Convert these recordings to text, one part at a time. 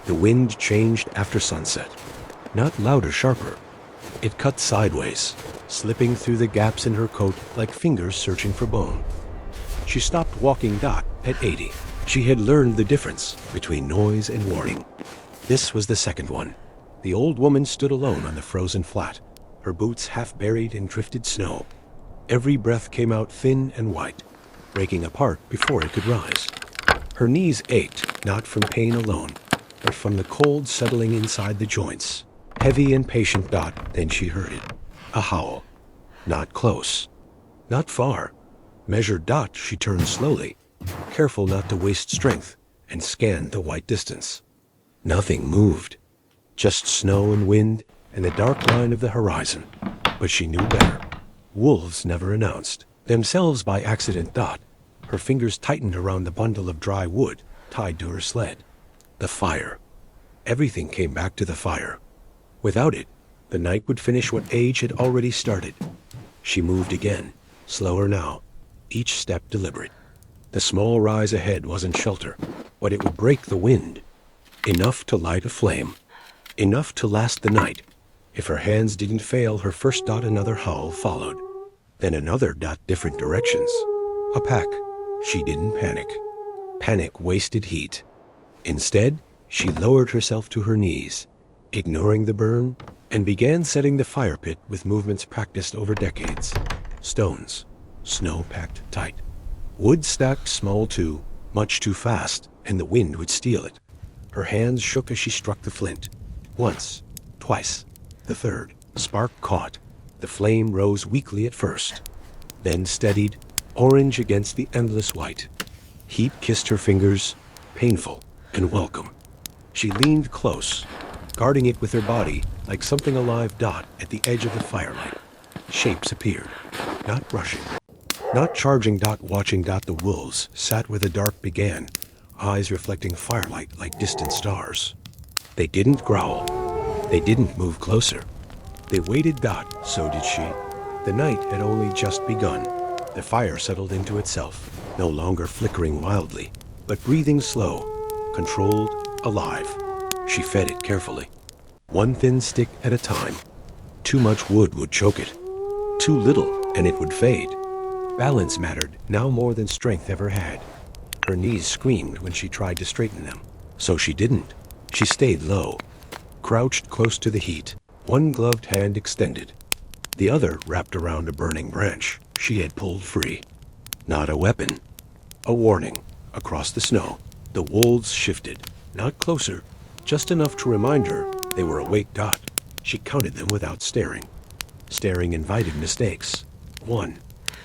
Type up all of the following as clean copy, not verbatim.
The wind changed after sunset. Not louder, sharper. It cut sideways, slipping through the gaps in her coat like fingers searching for bone. She stopped walking Dot at 80. She had learned the difference between noise and warning. This was the second one. The old woman stood alone on the frozen flat, her boots half buried in drifted snow. Every breath came out thin and white, breaking apart before it could rise. Her knees ached, not from pain alone, but from the cold settling inside the joints. Heavy and patient Dot, then she heard it. A howl. Not close. Not far. Measured Dot, she turned slowly, careful not to waste strength, and scanned the white distance. Nothing moved. Just snow and wind and the dark line of the horizon. But she knew better. Wolves never announced themselves by accident. Dot, her fingers tightened around the bundle of dry wood tied to her sled. The fire. Everything came back to the fire. Without it, the night would finish what age had already started. She moved again, slower now, each step deliberate. The small rise ahead wasn't shelter, but it would break the wind. Enough to light a flame. Enough to last the night. If her hands didn't fail, her first Dot, another howl followed. Then another Dot, different directions. A pack. She didn't panic. Panic wasted heat. Instead, she lowered herself to her knees, ignoring the burn, and began setting the fire pit with movements practiced over decades. Stones, snow packed tight. Wood stacked small too, much too fast, and the wind would steal it. Her hands shook as she struck the flint. Once, twice, the third. Spark caught. The flame rose weakly at first, then steadied, orange against the endless white. Heat kissed her fingers, painful and welcome. She leaned close, guarding it with her body like something alive. Dot at the edge of the firelight. Shapes appeared, not rushing, not charging. Dot watching. Dot, the wolves sat where the dark began, eyes reflecting firelight like distant stars. They didn't growl. They didn't move closer. They waited. Dot, so did she. The night had only just begun. The fire settled into itself, no longer flickering wildly, but breathing slow, controlled, alive. She fed it carefully, one thin stick at a time. Too much wood would choke it. Too little, and it would fade. Balance mattered now more than strength ever had. Her knees screamed when she tried to straighten them, so she didn't. She stayed low, crouched close to the heat, one gloved hand extended, the other wrapped around a burning branch she had pulled free. Not a weapon. A warning. Across the snow, the wolves shifted, not closer, just enough to remind her they were awake. Dot, she counted them without staring. Staring invited mistakes. 1,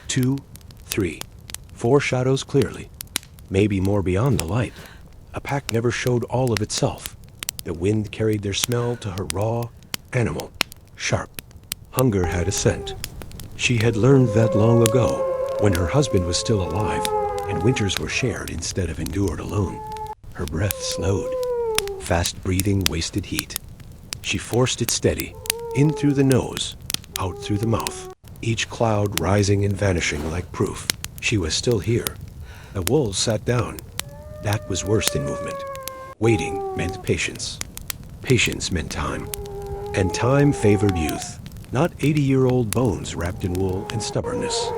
2, 3, 4 shadows clearly. Maybe more beyond the light. A pack never showed all of itself. The wind carried their smell to her raw, animal, sharp. Hunger had a scent. She had learned that long ago, when her husband was still alive, and winters were shared instead of endured alone. Her breath slowed. Fast breathing wasted heat. She forced it steady, in through the nose, out through the mouth, each cloud rising and vanishing like proof she was still here. The wolves sat down. That was worse than movement. Waiting meant patience. Patience meant time. And time favored youth, not 80-year-old bones wrapped in wool and stubbornness.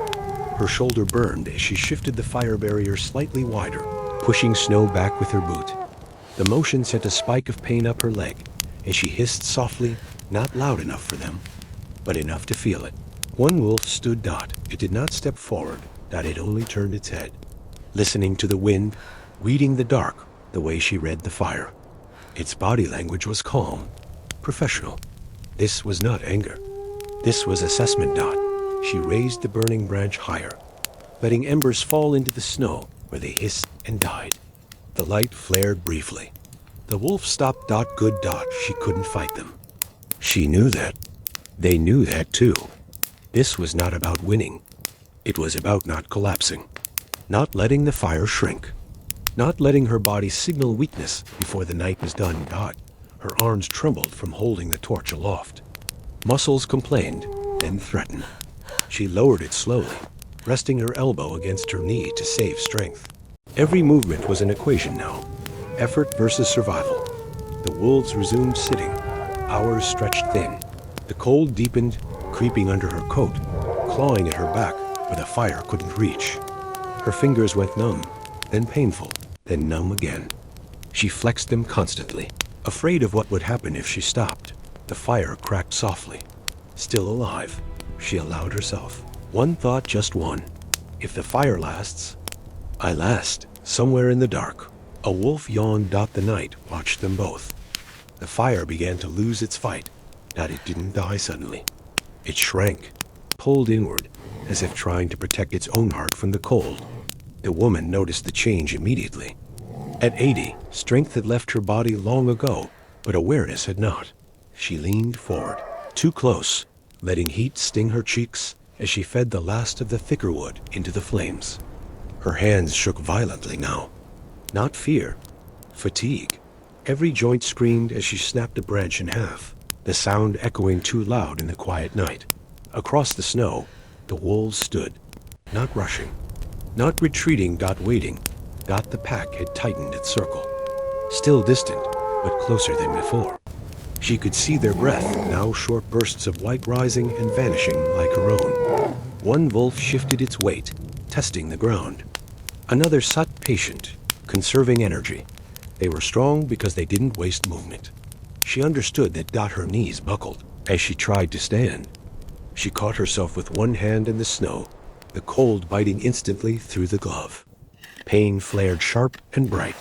Her shoulder burned as she shifted the fire barrier slightly wider, pushing snow back with her boot. The motion sent a spike of pain up her leg as she hissed softly, not loud enough for them, but enough to feel it. One wolf stood. Dot. It did not step forward. Dot had only turned its head, listening to the wind, reading the dark the way she read the fire. Its body language was calm, professional. This was not anger. This was assessment. Dot. She raised the burning branch higher, letting embers fall into the snow where they hissed and died. The light flared briefly. The wolf stopped. Dot. Good. Dot. She couldn't fight them. She knew that. They knew that too. This was not about winning. It was about not collapsing, not letting the fire shrink, not letting her body signal weakness before the night was done. Dot. Her arms trembled from holding the torch aloft. Muscles complained, then threatened. She lowered it slowly, resting her elbow against her knee to save strength. Every movement was an equation now. Effort versus survival. The wolves resumed sitting. Hours stretched thin. The cold deepened, creeping under her coat, clawing at her back where the fire couldn't reach. Her fingers went numb, then painful, then numb again. She flexed them constantly, afraid of what would happen if she stopped. The fire cracked softly. Still alive, she allowed herself. One thought, just one. If the fire lasts, I last. Somewhere in the dark, a wolf yawned. The night watched them both. The fire began to lose its fight. That it didn't die suddenly. It shrank, pulled inward, as if trying to protect its own heart from the cold. The woman noticed the change immediately. At 80, strength had left her body long ago, but awareness had not. She leaned forward, too close, letting heat sting her cheeks as she fed the last of the thicker wood into the flames. Her hands shook violently now. Not fear, fatigue. Every joint screamed as she snapped a branch in half, the sound echoing too loud in the quiet night. Across the snow, the wolves stood, not rushing, not retreating. Waiting. The pack had tightened its circle. Still distant, but closer than before. She could see their breath, now short bursts of white rising and vanishing like her own. One wolf shifted its weight, testing the ground. Another sat patient, conserving energy. They were strong because they didn't waste movement. She understood that. Her knees buckled as she tried to stand. She caught herself with one hand in the snow, the cold biting instantly through the glove. Pain flared sharp and bright.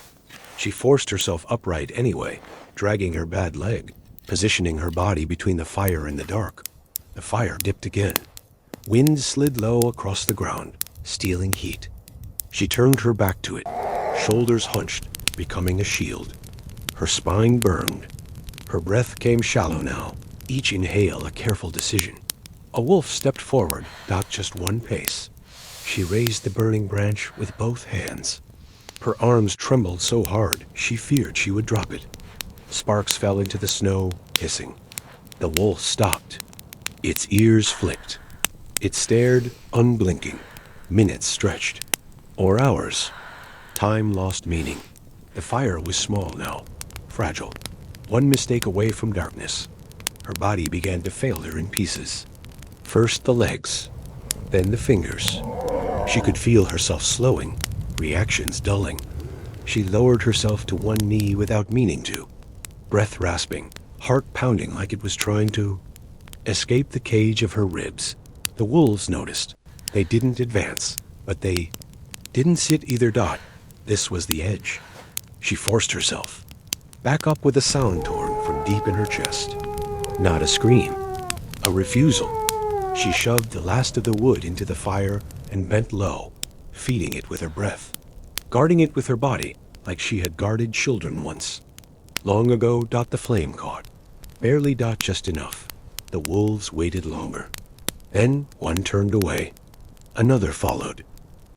She forced herself upright anyway, dragging her bad leg, positioning her body between the fire and the dark. The fire dipped again. Wind slid low across the ground, stealing heat. She turned her back to it, shoulders hunched, becoming a shield. Her spine burned. Her breath came shallow now, each inhale a careful decision. A wolf stepped forward, just one pace. She raised the burning branch with both hands. Her arms trembled so hard she feared she would drop it. Sparks fell into the snow, hissing. The wolf stopped. Its ears flicked. It stared, unblinking. Minutes stretched. Or hours. Time lost meaning. The fire was small now, fragile. One mistake away from darkness. Her body began to fail her in pieces. First the legs, then the fingers. She could feel herself slowing, reactions dulling. She lowered herself to one knee without meaning to. Breath rasping, heart pounding like it was trying to escape the cage of her ribs. The wolves noticed. They didn't advance, but they didn't sit either. This was the edge. She forced herself. Back up with a sound torn from deep in her chest. Not a scream. A refusal. She shoved the last of the wood into the fire and bent low, feeding it with her breath. Guarding it with her body like she had guarded children once. Long ago. The flame caught. Barely. Just enough. The wolves waited longer. Then one turned away. Another followed.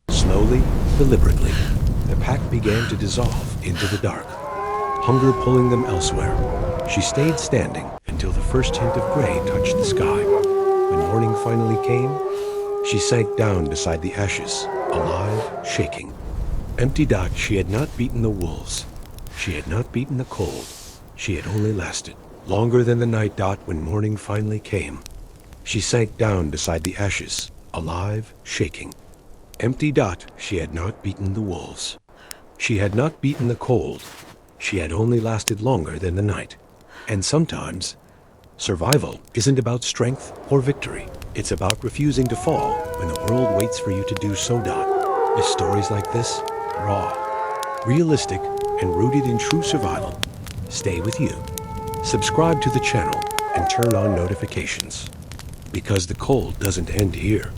Slowly, deliberately, the pack began to dissolve into the dark. Hunger pulling them elsewhere. She stayed standing until the first hint of gray touched the sky. When morning finally came, she sank down beside the ashes, alive, shaking. Empty. She had not beaten the wolves. She had not beaten the cold. She had only lasted longer than the night. When morning finally came, she sank down beside the ashes, alive, shaking. Empty. She had not beaten the wolves. She had not beaten the cold. She had only lasted longer than the night. And sometimes, survival isn't about strength or victory. It's about refusing to fall when the world waits for you to do so. With stories like this, raw, realistic, and rooted in true survival, stay with you. Subscribe to the channel and turn on notifications. Because the cold doesn't end here.